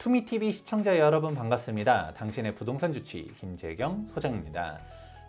투미TV 시청자 여러분 반갑습니다. 당신의 부동산 주치 김재경 소장입니다.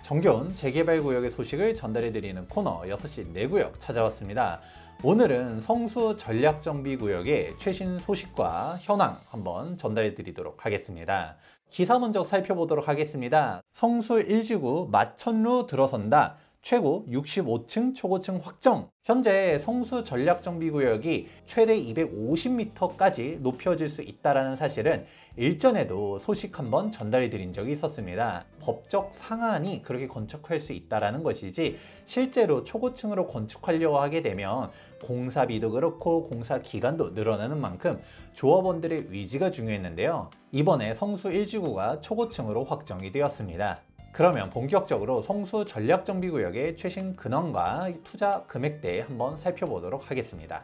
정겨운 재개발구역의 소식을 전달해드리는 코너 6시 내구역 찾아왔습니다. 오늘은 성수 전략정비구역의 최신 소식과 현황 한번 전달해드리도록 하겠습니다. 기사 먼저 살펴보도록 하겠습니다. 성수 1지구 마천루 들어선다. 최고 65층 초고층 확정. 현재 성수 전략정비구역이 최대 250m까지 높여질 수 있다는 사실은 일전에도 소식 한번 전달해 드린 적이 있었습니다. 법적 상한이 그렇게 건축할 수 있다는 것이지 실제로 초고층으로 건축하려고 하게 되면 공사비도 그렇고 공사 기간도 늘어나는 만큼 조합원들의 의지가 중요했는데요. 이번에 성수 1지구가 초고층으로 확정이 되었습니다. 그러면 본격적으로 성수 전략정비구역의 최신 근황과 투자 금액대 한번 살펴보도록 하겠습니다.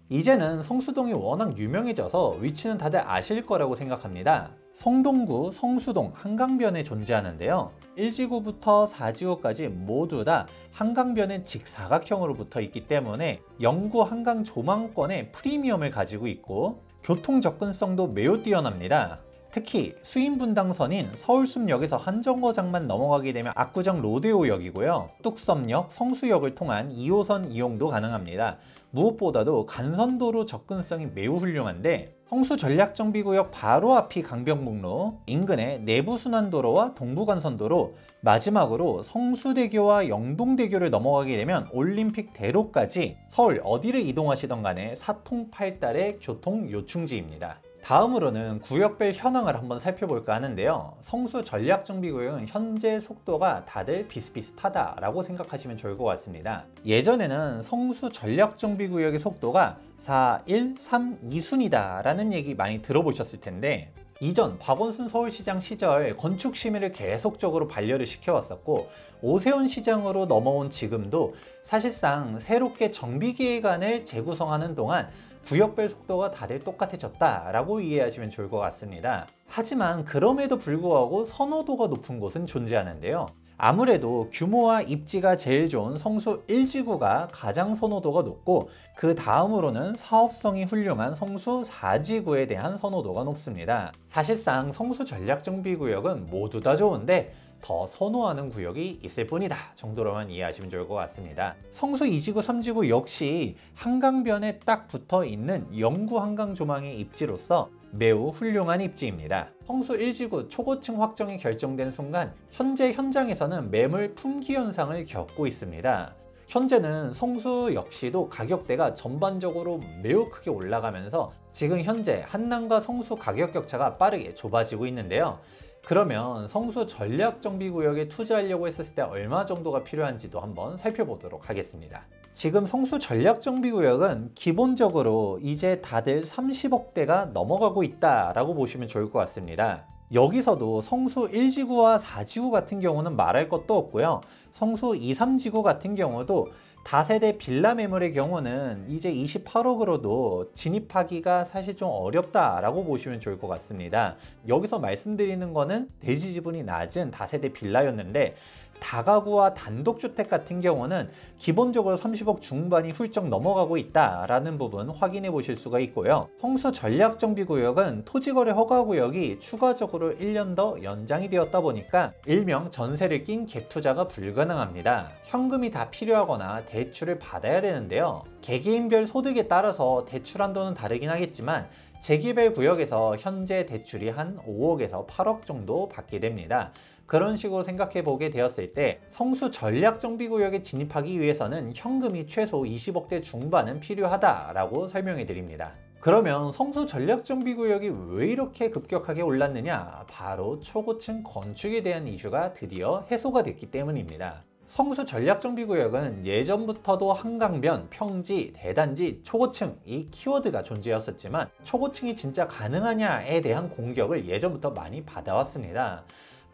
이제는 성수동이 워낙 유명해져서 위치는 다들 아실 거라고 생각합니다. 성동구, 성수동, 한강변에 존재하는데요. 1지구부터 4지구까지 모두 다 한강변의 직사각형으로 붙어 있기 때문에 영구 한강 조망권의 프리미엄을 가지고 있고 교통 접근성도 매우 뛰어납니다. 특히 수인분당선인 서울숲역에서 한정거장만 넘어가게 되면 압구정 로데오역이고요. 뚝섬역, 성수역을 통한 2호선 이용도 가능합니다. 무엇보다도 간선도로 접근성이 매우 훌륭한데 성수 전략정비구역 바로 앞이 강변북로, 인근의 내부순환도로와 동부간선도로, 마지막으로 성수대교와 영동대교를 넘어가게 되면 올림픽대로까지 서울 어디를 이동하시던 간에 사통팔달의 교통 요충지입니다. 다음으로는 구역별 현황을 한번 살펴볼까 하는데요. 성수 전략정비구역은 현재 속도가 다들 비슷비슷하다라고 생각하시면 좋을 것 같습니다. 예전에는 성수 전략정비구역의 속도가 4, 1, 3, 2순이다 라는 얘기 많이 들어보셨을 텐데 이전 박원순 서울시장 시절 건축 심의를 계속적으로 반려를 시켜왔었고 오세훈 시장으로 넘어온 지금도 사실상 새롭게 정비계획안을 재구성하는 동안 구역별 속도가 다들 똑같아졌다라고 이해하시면 좋을 것 같습니다. 하지만 그럼에도 불구하고 선호도가 높은 곳은 존재하는데요. 아무래도 규모와 입지가 제일 좋은 성수 1지구가 가장 선호도가 높고 그 다음으로는 사업성이 훌륭한 성수 4지구에 대한 선호도가 높습니다. 사실상 성수 전략정비구역은 모두 다 좋은데 더 선호하는 구역이 있을 뿐이다 정도로만 이해하시면 좋을 것 같습니다. 성수 2지구, 3지구 역시 한강변에 딱 붙어 있는 영구 한강 조망의 입지로서 매우 훌륭한 입지입니다. 성수 1지구 초고층 확정이 결정된 순간 현재 현장에서는 매물 품귀 현상을 겪고 있습니다. 현재는 성수 역시도 가격대가 전반적으로 매우 크게 올라가면서 지금 현재 한남과 성수 가격 격차가 빠르게 좁아지고 있는데요. 그러면 성수 전략정비구역에 투자하려고 했을 때 얼마 정도가 필요한지도 한번 살펴보도록 하겠습니다. 지금 성수 전략정비구역은 기본적으로 이제 다들 30억대가 넘어가고 있다라고 보시면 좋을 것 같습니다. 여기서도 성수 1지구와 4지구 같은 경우는 말할 것도 없고요. 성수 2, 3지구 같은 경우도 다세대 빌라 매물의 경우는 이제 28억으로도 진입하기가 사실 좀 어렵다라고 보시면 좋을 것 같습니다. 여기서 말씀드리는 거는 대지 지분이 낮은 다세대 빌라였는데 다가구와 단독주택 같은 경우는 기본적으로 30억 중반이 훌쩍 넘어가고 있다라는 부분 확인해 보실 수가 있고요. 성수 전략정비구역은 토지거래 허가구역이 추가적으로 1년 더 연장이 되었다 보니까 일명 전세를 낀 갭투자가 불가능합니다. 현금이 다 필요하거나 대출을 받아야 되는데요. 개개인별 소득에 따라서 대출 한도는 다르긴 하겠지만 재개발 구역에서 현재 대출이 한 5억에서 8억 정도 받게 됩니다. 그런 식으로 생각해 보게 되었을 때 성수 전략정비구역에 진입하기 위해서는 현금이 최소 20억대 중반은 필요하다라고 설명해 드립니다. 그러면 성수 전략정비구역이 왜 이렇게 급격하게 올랐느냐? 바로 초고층 건축에 대한 이슈가 드디어 해소가 됐기 때문입니다. 성수 전략정비구역은 예전부터도 한강변, 평지, 대단지, 초고층 이 키워드가 존재했었지만 초고층이 진짜 가능하냐에 대한 공격을 예전부터 많이 받아왔습니다.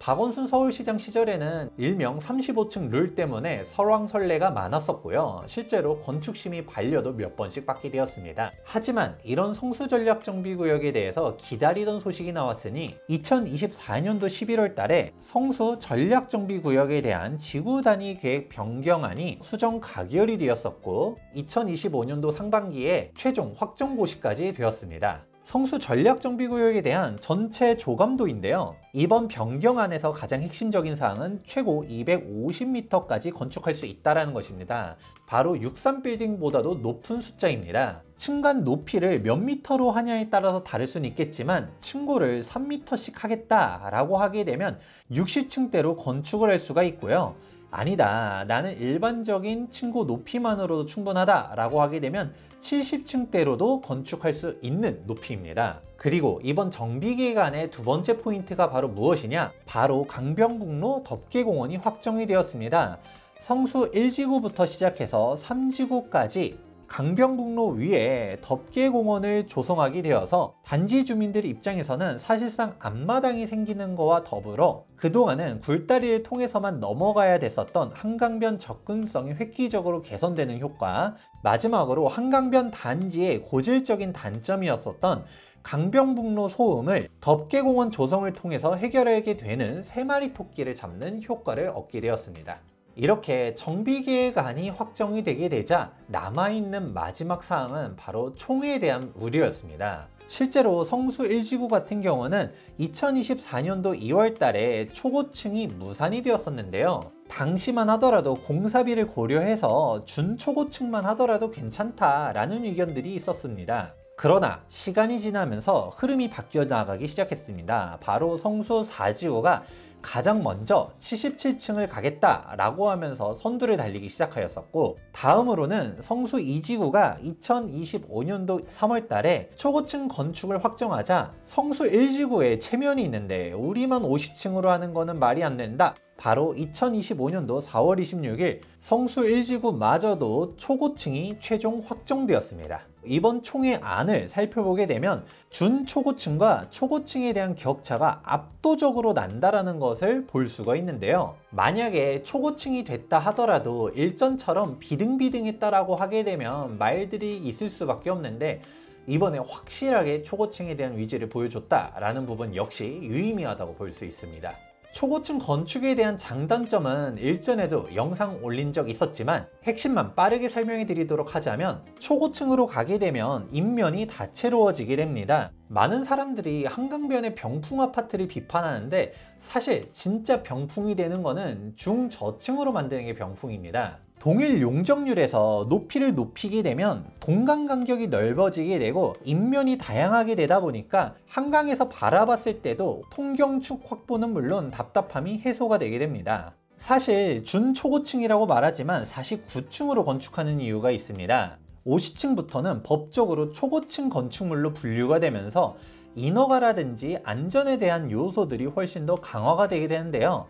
박원순 서울시장 시절에는 일명 35층 룰 때문에 설왕설래가 많았었고요. 실제로 건축심의 반려도 몇 번씩 받게 되었습니다. 하지만 이런 성수전략정비구역에 대해서 기다리던 소식이 나왔으니 2024년도 11월 달에 성수 전략정비구역에 대한 지구단위 계획 변경안이 수정 가결이 되었었고 2025년도 상반기에 최종 확정 고시까지 되었습니다. 성수 전략정비구역에 대한 전체 조감도인데요. 이번 변경 안에서 가장 핵심적인 사항은 최고 250m까지 건축할 수 있다는 것입니다. 바로 63빌딩보다도 높은 숫자입니다. 층간 높이를 몇 미터로 하냐에 따라서 다를 수는 있겠지만 층고를 3m씩 하겠다라고 하게 되면 60층대로 건축을 할 수가 있고요. 아니다, 나는 일반적인 층고 높이만으로도 충분하다 라고 하게 되면 70층대로도 건축할 수 있는 높이입니다. 그리고 이번 정비기간의 두 번째 포인트가 바로 무엇이냐? 바로 강변북로 덮개공원이 확정이 되었습니다. 성수 1지구부터 시작해서 3지구까지 강변북로 위에 덮개공원을 조성하게 되어서 단지 주민들 입장에서는 사실상 앞마당이 생기는 거와 더불어 그동안은 굴다리를 통해서만 넘어가야 됐었던 한강변 접근성이 획기적으로 개선되는 효과, 마지막으로 한강변 단지의 고질적인 단점이었었던 강변북로 소음을 덮개공원 조성을 통해서 해결하게 되는 3마리 토끼를 잡는 효과를 얻게 되었습니다. 이렇게 정비계획안이 확정이 되게 되자 남아있는 마지막 사항은 바로 총에 대한 우려였습니다. 실제로 성수 1지구 같은 경우는 2024년도 2월 달에 초고층이 무산이 되었었는데요. 당시만 하더라도 공사비를 고려해서 준초고층만 하더라도 괜찮다라는 의견들이 있었습니다. 그러나 시간이 지나면서 흐름이 바뀌어 나가기 시작했습니다. 바로 성수 4지구가 가장 먼저 77층을 가겠다라고 하면서 선두를 달리기 시작하였었고, 다음으로는 성수 2지구가 2025년도 3월 달에 초고층 건축을 확정하자 성수 1지구에 체면이 있는데 우리만 50층으로 하는 거는 말이 안 된다. 바로 2025년도 4월 26일 성수 1지구마저도 초고층이 최종 확정되었습니다. 이번 총의 안을 살펴보게 되면 준초고층과 초고층에 대한 격차가 압도적으로 난다라는 것을 볼 수가 있는데요. 만약에 초고층이 됐다 하더라도 일전처럼 비등비등했다라고 하게 되면 말들이 있을 수밖에 없는데, 이번에 확실하게 초고층에 대한 위치를 보여줬다라는 부분 역시 유의미하다고 볼 수 있습니다. 초고층 건축에 대한 장단점은 일전에도 영상 올린 적 있었지만 핵심만 빠르게 설명해 드리도록 하자면, 초고층으로 가게 되면 인면이 다채로워지게 됩니다. 많은 사람들이 한강변의 병풍 아파트를 비판하는데 사실 진짜 병풍이 되는 거는 중저층으로 만드는 게 병풍입니다. 동일 용적률에서 높이를 높이게 되면 동강 간격이 넓어지게 되고 인면이 다양하게 되다 보니까 한강에서 바라봤을 때도 통경축 확보는 물론 답답함이 해소가 되게 됩니다. 사실 준초고층이라고 말하지만 49층으로 건축하는 이유가 있습니다. 50층부터는 법적으로 초고층 건축물로 분류가 되면서 인허가라든지 안전에 대한 요소들이 훨씬 더 강화가 되게 되는데요.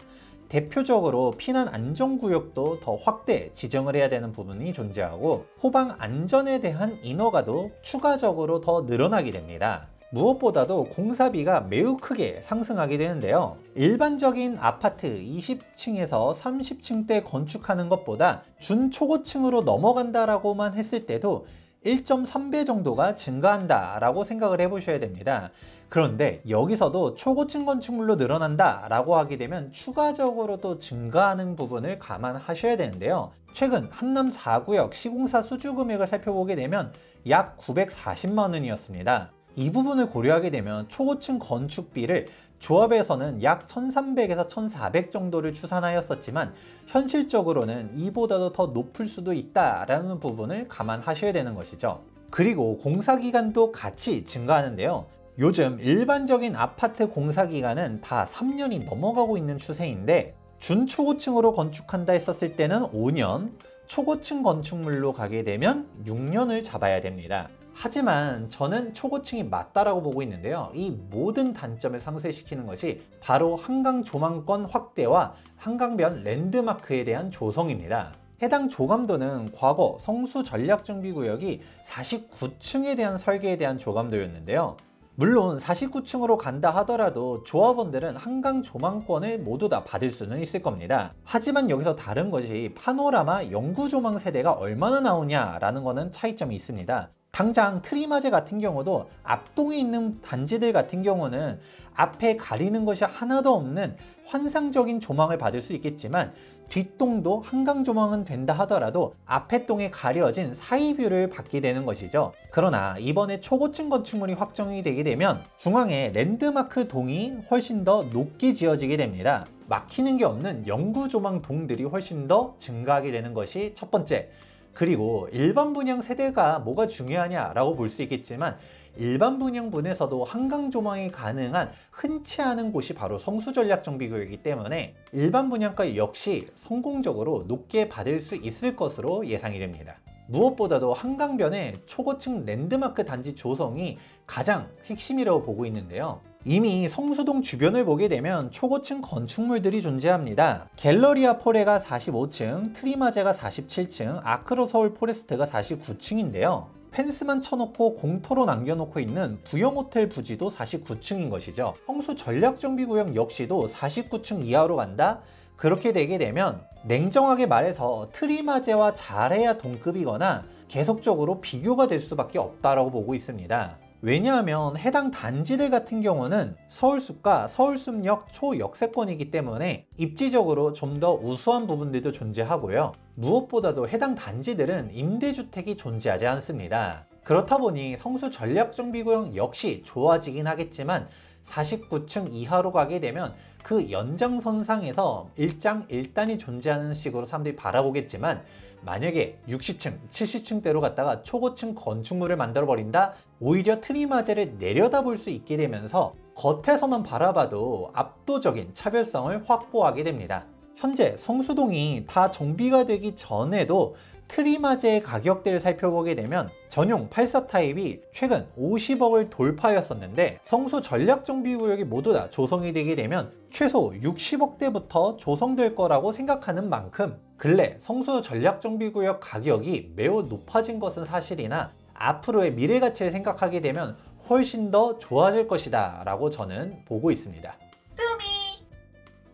대표적으로 피난 안전구역도 더 확대 지정을 해야 되는 부분이 존재하고, 호방 안전에 대한 인허가도 추가적으로 더 늘어나게 됩니다. 무엇보다도 공사비가 매우 크게 상승하게 되는데요. 일반적인 아파트 20층에서 30층대 건축하는 것보다 준초고층으로 넘어간다라고만 했을 때도 1.3배 정도가 증가한다 라고 생각을 해보셔야 됩니다. 그런데 여기서도 초고층 건축물로 늘어난다 라고 하게 되면 추가적으로 또 증가하는 부분을 감안하셔야 되는데요. 최근 한남 4구역 시공사 수주 금액을 살펴보게 되면 약 940만 원이었습니다. 이 부분을 고려하게 되면 초고층 건축비를 조합에서는 약 1300에서 1400 정도를 추산하였었지만 현실적으로는 이보다도 더 높을 수도 있다라는 부분을 감안하셔야 되는 것이죠. 그리고 공사기간도 같이 증가하는데요. 요즘 일반적인 아파트 공사기간은 다 3년이 넘어가고 있는 추세인데, 준초고층으로 건축한다 했었을 때는 5년, 초고층 건축물로 가게 되면 6년을 잡아야 됩니다. 하지만 저는 초고층이 맞다라고 보고 있는데요. 이 모든 단점을 상쇄시키는 것이 바로 한강 조망권 확대와 한강변 랜드마크에 대한 조성입니다. 해당 조감도는 과거 성수 전략정비구역이 49층에 대한 설계에 대한 조감도였는데요. 물론 49층으로 간다 하더라도 조합원들은 한강 조망권을 모두 다 받을 수는 있을 겁니다. 하지만 여기서 다른 것이 파노라마 영구 조망 세대가 얼마나 나오냐라는 거는 차이점이 있습니다. 당장 트리마제 같은 경우도 앞동에 있는 단지들 같은 경우는 앞에 가리는 것이 하나도 없는 환상적인 조망을 받을 수 있겠지만, 뒷동도 한강조망은 된다 하더라도 앞에 동에 가려진 사이뷰를 받게 되는 것이죠. 그러나 이번에 초고층 건축물이 확정이 되게 되면 중앙에 랜드마크 동이 훨씬 더 높게 지어지게 됩니다. 막히는 게 없는 영구조망 동들이 훨씬 더 증가하게 되는 것이 첫 번째. 그리고 일반 분양 세대가 뭐가 중요하냐라고 볼 수 있겠지만 일반 분양분에서도 한강조망이 가능한 흔치 않은 곳이 바로 성수전략정비구역이기 때문에 일반 분양가 역시 성공적으로 높게 받을 수 있을 것으로 예상이 됩니다. 무엇보다도 한강변의 초고층 랜드마크 단지 조성이 가장 핵심이라고 보고 있는데요. 이미 성수동 주변을 보게 되면 초고층 건축물들이 존재합니다. 갤러리아 포레가 45층, 트리마제가 47층, 아크로 서울 포레스트가 49층인데요. 펜스만 쳐놓고 공터로 남겨놓고 있는 부영호텔 부지도 49층인 것이죠. 성수 전략정비구역 역시도 49층 이하로 간다? 그렇게 되게 되면 냉정하게 말해서 트리마제와 잘해야 동급이거나 계속적으로 비교가 될 수밖에 없다라고 보고 있습니다. 왜냐하면 해당 단지들 같은 경우는 서울숲과 서울숲역 초역세권이기 때문에 입지적으로 좀 더 우수한 부분들도 존재하고요. 무엇보다도 해당 단지들은 임대주택이 존재하지 않습니다. 그렇다 보니 성수 전략정비구역 역시 좋아지긴 하겠지만 49층 이하로 가게 되면 그 연장선상에서 일장일단이 존재하는 식으로 사람들이 바라보겠지만 만약에 60층, 70층대로 갔다가 초고층 건축물을 만들어 버린다? 오히려 트리마제를 내려다볼 수 있게 되면서 겉에서만 바라봐도 압도적인 차별성을 확보하게 됩니다. 현재 성수동이 다 정비가 되기 전에도 트리마제의 가격대를 살펴보게 되면 전용 84 타입이 최근 50억을 돌파하였었는데 성수 전략정비구역이 모두 다 조성이 되게 되면 최소 60억대부터 조성될 거라고 생각하는 만큼 근래 성수 전략정비구역 가격이 매우 높아진 것은 사실이나 앞으로의 미래 가치를 생각하게 되면 훨씬 더 좋아질 것이다 라고 저는 보고 있습니다.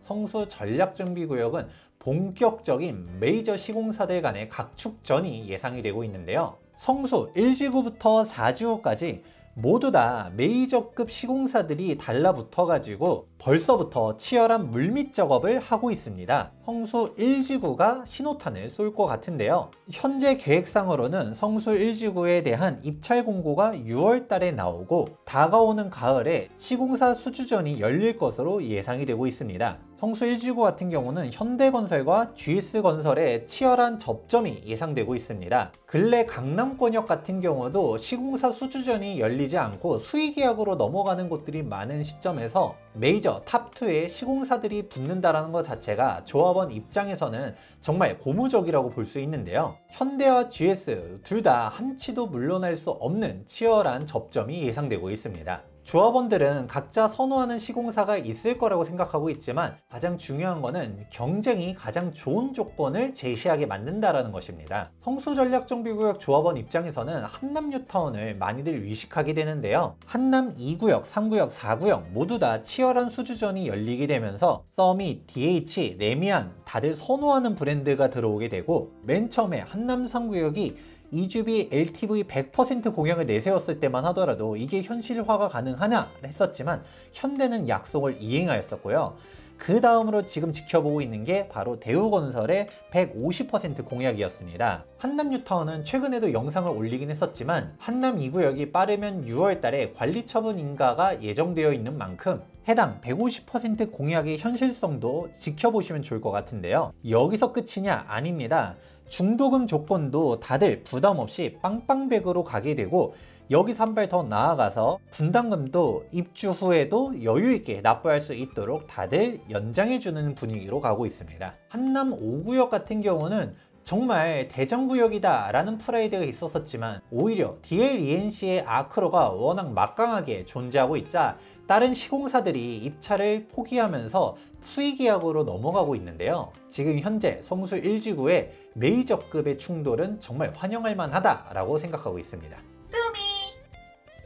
성수 전략정비구역은 본격적인 메이저 시공사들 간의 각축전이 예상이 되고 있는데요. 성수 1지구부터 4지구까지 모두 다 메이저급 시공사들이 달라붙어 가지고 벌써부터 치열한 물밑 작업을 하고 있습니다. 성수 1지구가 신호탄을 쏠 것 같은데요. 현재 계획상으로는 성수 1지구에 대한 입찰 공고가 6월 달에 나오고 다가오는 가을에 시공사 수주전이 열릴 것으로 예상이 되고 있습니다. 성수 1지구 같은 경우는 현대건설과 GS건설의 치열한 접점이 예상되고 있습니다. 근래 강남권역 같은 경우도 시공사 수주전이 열리지 않고 수의계약으로 넘어가는 곳들이 많은 시점에서 메이저 탑2의 시공사들이 붙는다는 것 자체가 조합원 입장에서는 정말 고무적이라고 볼 수 있는데요. 현대와 GS 둘 다 한치도 물러날 수 없는 치열한 접점이 예상되고 있습니다. 조합원들은 각자 선호하는 시공사가 있을 거라고 생각하고 있지만 가장 중요한 거는 경쟁이 가장 좋은 조건을 제시하게 만든다는 것입니다. 성수전략정비구역 조합원 입장에서는 한남 뉴타운을 많이들 위식하게 되는데요. 한남 2구역, 3구역, 4구역 모두 다 치열한 수주전이 열리게 되면서 서밋, DH, 레미안 다들 선호하는 브랜드가 들어오게 되고 맨 처음에 한남 3구역이 이주비 LTV 100% 공약을 내세웠을 때만 하더라도 이게 현실화가 가능하냐 했었지만 현대는 약속을 이행하였었고요. 그 다음으로 지금 지켜보고 있는 게 바로 대우건설의 150% 공약이었습니다. 한남 뉴타운은 최근에도 영상을 올리긴 했었지만 한남 2구역이 빠르면 6월 달에 관리처분 인가가 예정되어 있는 만큼 해당 150% 공약의 현실성도 지켜보시면 좋을 것 같은데요. 여기서 끝이냐? 아닙니다. 중도금 조건도 다들 부담 없이 빵빵백으로 가게 되고 여기서 한 발 더 나아가서 분담금도 입주 후에도 여유 있게 납부할 수 있도록 다들 연장해주는 분위기로 가고 있습니다. 한남 5구역 같은 경우는 정말 대장구역이다 라는 프라이드가 있었지만 오히려 DLENC의 아크로가 워낙 막강하게 존재하고 있자 다른 시공사들이 입찰을 포기하면서 수의계약으로 넘어가고 있는데요. 지금 현재 성수 1지구의 메이저급의 충돌은 정말 환영할 만하다라고 생각하고 있습니다.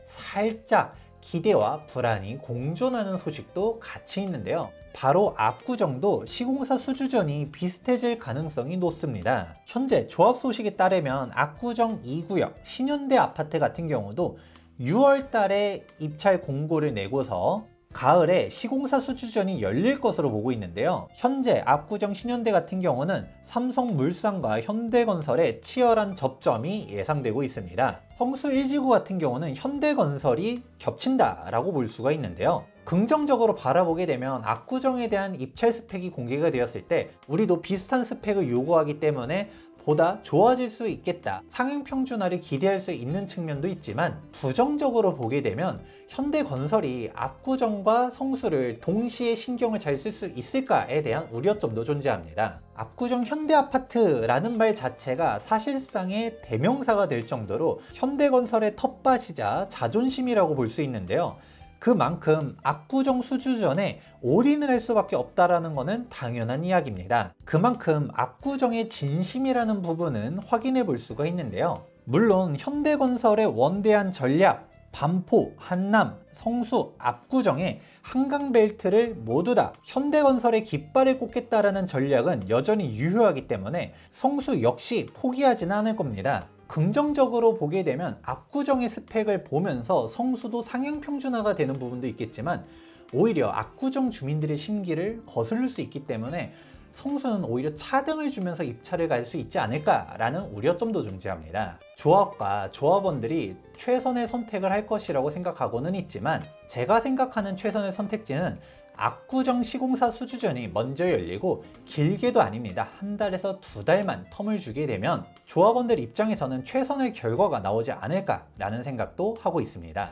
살짝 기대와 불안이 공존하는 소식도 같이 있는데요. 바로 압구정도 시공사 수주전이 비슷해질 가능성이 높습니다. 현재 조합 소식에 따르면 압구정 2구역 신현대 아파트 같은 경우도 6월 달에 입찰 공고를 내고서 가을에 시공사 수주전이 열릴 것으로 보고 있는데요. 현재 압구정 신현대 같은 경우는 삼성물산과 현대건설의 치열한 접점이 예상되고 있습니다. 성수 1지구 같은 경우는 현대건설이 겹친다라고 볼 수가 있는데요. 긍정적으로 바라보게 되면 압구정에 대한 입찰 스펙이 공개가 되었을 때 우리도 비슷한 스펙을 요구하기 때문에 보다 좋아질 수 있겠다, 상행평준화를 기대할 수 있는 측면도 있지만, 부정적으로 보게 되면 현대건설이 압구정과 성수를 동시에 신경을 잘 쓸 수 있을까에 대한 우려점도 존재합니다. 압구정 현대아파트라는 말 자체가 사실상의 대명사가 될 정도로 현대건설의 텃밭이자 자존심이라고 볼 수 있는데요. 그만큼 압구정 수주전에 올인을 할 수밖에 없다는 것은 당연한 이야기입니다. 그만큼 압구정의 진심이라는 부분은 확인해 볼 수가 있는데요. 물론 현대건설의 원대한 전략, 반포, 한남, 성수, 압구정의 한강벨트를 모두 다 현대건설의 깃발을 꽂겠다라는 전략은 여전히 유효하기 때문에 성수 역시 포기하지는 않을 겁니다. 긍정적으로 보게 되면 압구정의 스펙을 보면서 성수도 상향평준화가 되는 부분도 있겠지만, 오히려 압구정 주민들의 심기를 거스를 수 있기 때문에 성수는 오히려 차등을 주면서 입찰을 갈 수 있지 않을까라는 우려점도 존재합니다. 조합과 조합원들이 최선의 선택을 할 것이라고 생각하고는 있지만, 제가 생각하는 최선의 선택지는 압구정 시공사 수주전이 먼저 열리고 길게도 아닙니다. 한 달에서 두 달만 텀을 주게 되면 조합원들 입장에서는 최선의 결과가 나오지 않을까라는 생각도 하고 있습니다.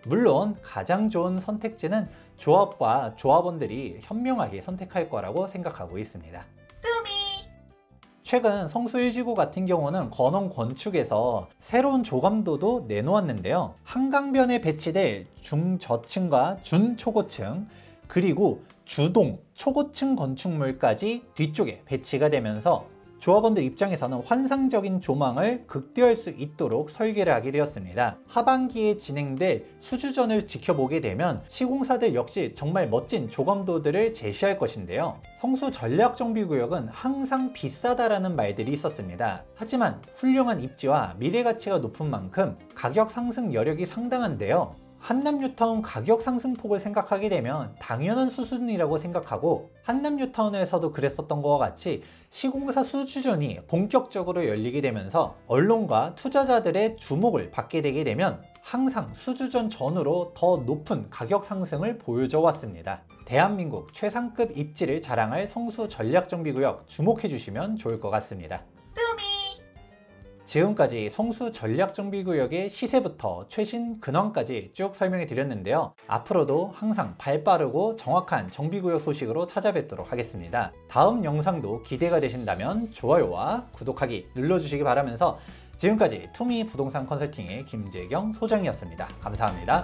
물론 가장 좋은 선택지는 조합과 조합원들이 현명하게 선택할 거라고 생각하고 있습니다. 최근 성수 1지구 같은 경우는 건원건축에서 새로운 조감도도 내놓았는데요. 한강변에 배치될 중저층과 준초고층, 그리고 주동, 초고층 건축물까지 뒤쪽에 배치가 되면서 조합원들 입장에서는 환상적인 조망을 극대화할 수 있도록 설계를 하게 되었습니다. 하반기에 진행될 수주전을 지켜보게 되면 시공사들 역시 정말 멋진 조감도들을 제시할 것인데요. 성수 전략정비구역은 항상 비싸다라는 말들이 있었습니다. 하지만 훌륭한 입지와 미래 가치가 높은 만큼 가격 상승 여력이 상당한데요. 한남뉴타운 가격 상승폭을 생각하게 되면 당연한 수순이라고 생각하고, 한남뉴타운에서도 그랬었던 것과 같이 시공사 수주전이 본격적으로 열리게 되면서 언론과 투자자들의 주목을 받게 되게 되면 항상 수주전 전후로 더 높은 가격 상승을 보여줘 왔습니다. 대한민국 최상급 입지를 자랑할 성수 전략정비구역 주목해 주시면 좋을 것 같습니다. 지금까지 성수 전략정비구역의 시세부터 최신 근황까지 쭉 설명해 드렸는데요. 앞으로도 항상 발빠르고 정확한 정비구역 소식으로 찾아뵙도록 하겠습니다. 다음 영상도 기대가 되신다면 좋아요와 구독하기 눌러주시기 바라면서, 지금까지 투미 부동산 컨설팅의 김재경 소장이었습니다. 감사합니다.